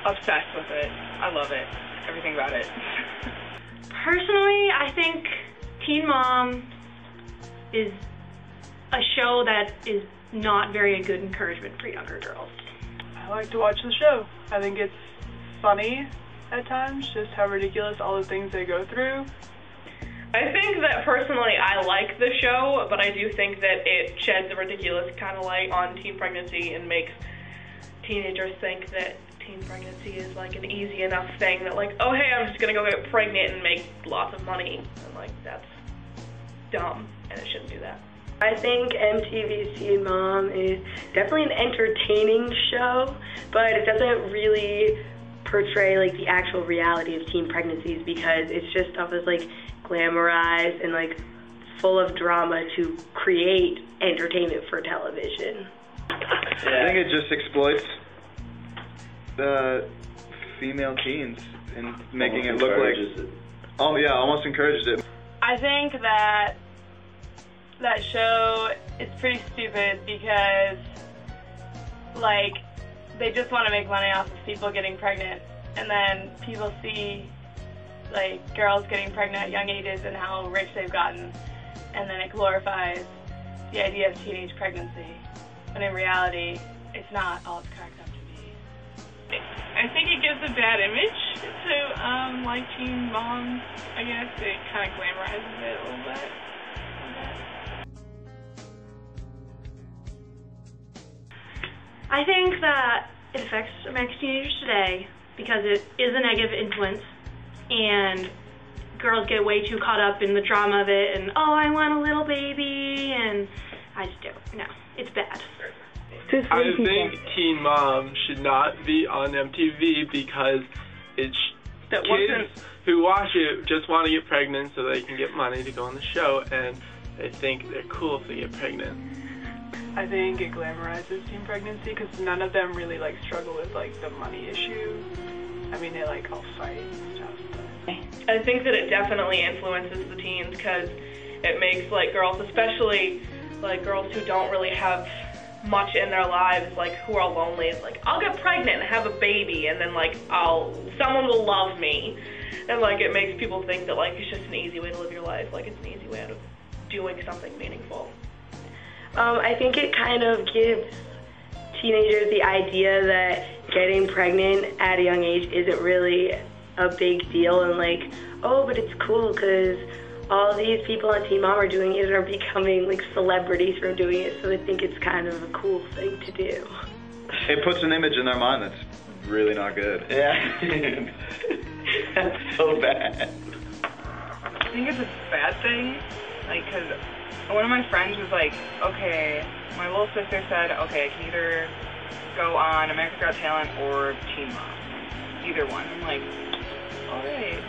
obsessed with it. I love it. Everything about it. Personally, I think Teen Mom is a show that is not very good encouragement for younger girls. I like to watch the show. I think it's funny at times, just how ridiculous all the things they go through. I think that personally I like the show, but I do think that it sheds a ridiculous kind of light on teen pregnancy and makes teenagers think that teen pregnancy is like an easy enough thing that like, oh hey, I'm just gonna go get pregnant and make lots of money. And like, that's dumb, and it shouldn't do that. I think MTV's Teen Mom is definitely an entertaining show, but it doesn't really portray like the actual reality of teen pregnancies because it's just stuff that's like glamorized and like full of drama to create entertainment for television. I think it just exploits the female teens and making it look like oh yeah, almost encourages it. I think that show is pretty stupid because like they just want to make money off of people getting pregnant, and then people see like girls getting pregnant at young ages and how rich they've gotten, and then it glorifies the idea of teenage pregnancy, when in reality it's not all it's cracked up to be. I think it gives a bad image to like teen moms. I guess it kind of glamorizes it a little bit. I think that it affects American teenagers today because it is a negative influence, and girls get way too caught up in the drama of it, and oh, I want a little baby, and I just don't. No, it's bad. I think Teen Mom should not be on MTV because it's kids who watch it just want to get pregnant so they can get money to go on the show, and they think they're cool if they get pregnant. I think it glamorizes teen pregnancy because none of them really like struggle with like the money issue. I mean, they like all fight and stuff. But I think that it definitely influences the teens because it makes like girls, especially like girls who don't really have much in their lives, like who are lonely, it's like I'll get pregnant and have a baby, and then like someone will love me, and like it makes people think that like it's just an easy way to live your life, like it's an easy way out of doing something meaningful. I think it kind of gives teenagers the idea that getting pregnant at a young age isn't really a big deal, and like, oh, but it's cool because all these people on Teen Mom are doing it and are becoming like celebrities from doing it, so they think it's kind of a cool thing to do. It puts an image in their mind that's really not good. Yeah. That's so bad. I think it's a bad thing, like, because one of my friends was like, okay, my little sister said, okay, I can either go on America's Got Talent or Teen Mom. Either one. I'm like, alright.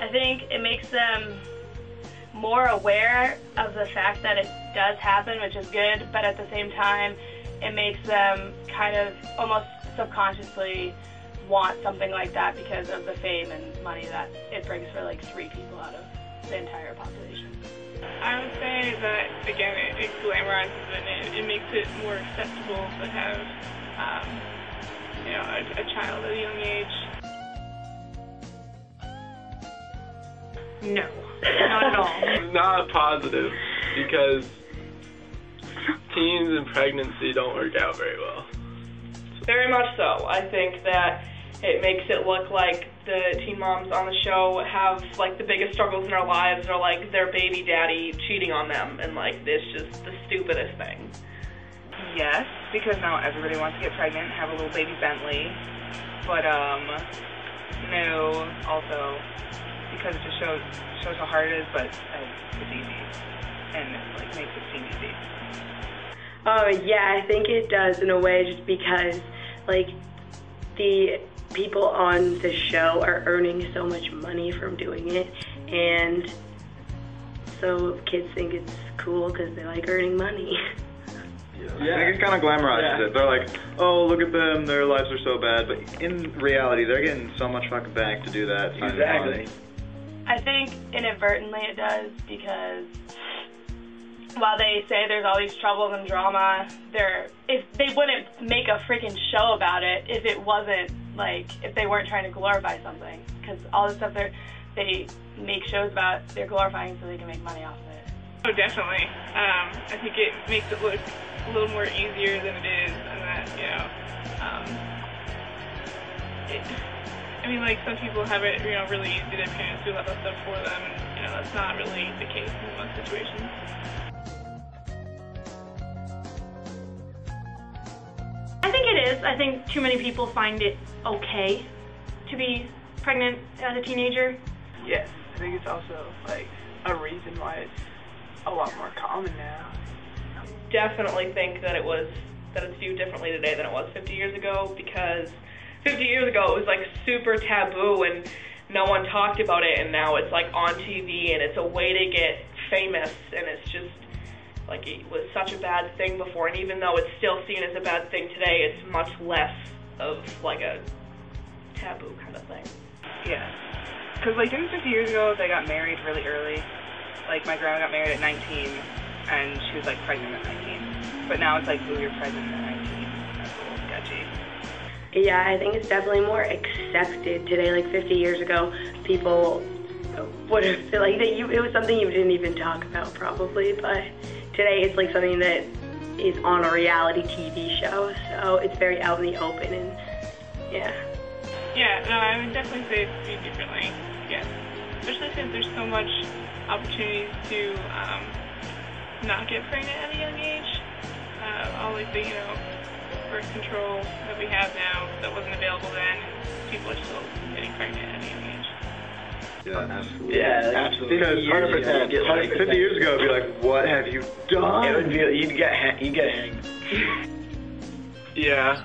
I think it makes them more aware of the fact that it does happen, which is good, but at the same time, it makes them kind of almost subconsciously want something like that because of the fame and money that it brings for like 3 people out of the entire population. I would say that, again, it glamorizes it and it makes it more acceptable to have, you know, a child at a young age. No, not at all. Not positive because teens and pregnancy don't work out very well. Very much so. I think that it makes it look like the teen moms on the show have like the biggest struggles in their lives, or like their baby daddy cheating on them, and like it's just the stupidest thing. Yes, because now everybody wants to get pregnant and have a little baby Bentley. But no, also because it just shows how hard it is, but it's easy, and it like makes it seem easy. Yeah, I think it does in a way, just because like the people on the show are earning so much money from doing it, and so kids think it's cool because they like earning money. Yeah. I think it kind of glamorizes it. They're like, oh, look at them, their lives are so bad, but in reality, they're getting so much fucking back to do that. Exactly. I think inadvertently it does, because While they say there's all these troubles and drama, if they wouldn't make a freaking show about it if it wasn't if they weren't trying to glorify something. Because all the stuff they make shows about, they're glorifying so they can make money off of it. Oh, definitely. I think it makes it look a little more easier than it is, and that some people have it really easy. Their parents do a lot of stuff for them, and that's not really the case in most situations. I think it is. I think too many people find it okay to be pregnant as a teenager. Yes, I think it's also a reason why it's a lot more common now. Definitely think that it's viewed differently today than it was 50 years ago, because 50 years ago it was super taboo and no one talked about it, and now it's on TV and it's a way to get famous, and it's just it was such a bad thing before, and even though it's still seen as a bad thing today, it's much less of a taboo kind of thing. Yeah, because didn't 50 years ago they got married really early? My grandma got married at 19 and she was pregnant at 19, but now it's ooh, you're pregnant at 19. That's a little sketchy. Yeah, I think it's definitely more accepted today. 50 years ago, people would have felt it was something you didn't even talk about probably, but today it's something that is on a reality TV show, so it's very out in the open, and yeah. Yeah, no, I would definitely say it's viewed differently, yes. Especially since there's so much opportunities to not get pregnant at a young age. All the birth control that we have now that wasn't available then, people are still getting pregnant at a young age. Yeah, absolutely. Yeah, absolutely. Because 100%. 50 years ago, it'd be what have you done? It would be, you'd get hanged. Yeah.